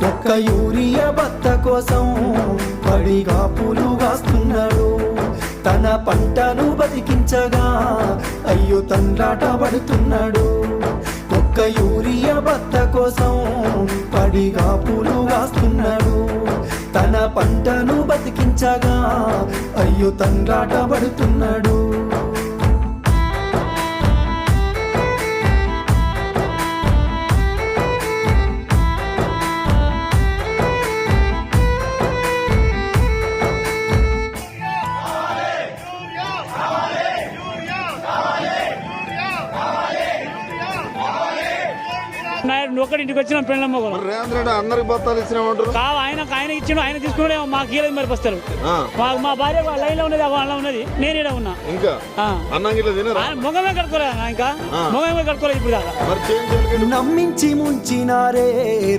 ఒక్క యూరియా బత్త కోసం పడిగా పూలు కాస్తున్నాడు. తన పంటను బతికించగా అయ్యో తండ్రాట పడుతున్నాడు. ఒక్క యూరియా బత్త కోసం పడిగా పూలు కాస్తున్నాడు. తన పంటను బతికించగా అయ్యో తండ్రాట పడుతున్నాడు. ఒక్కటి ఇంటికి వచ్చిన పెళ్ళమ్మ రేవంత్ రెడ్డి అందరికి బత్తాలు ఇచ్చినామంటారు. ఆయన ఇచ్చిండు, ఆయన తీసుకున్నాడే మాకు ఇయ్యలేదు మరి బస్తారు. మా భార్య లైన్ లో ఉన్నది, వాళ్ళ ఉన్నది, నేను ఇక్కడ ఉన్నా. ఇంకా మొగమే కట్టుకోలేదు, ఇంకా మొగమే కట్టుకోలేదు ఇప్పుడు దాకా. నమ్మించి ముంచినారే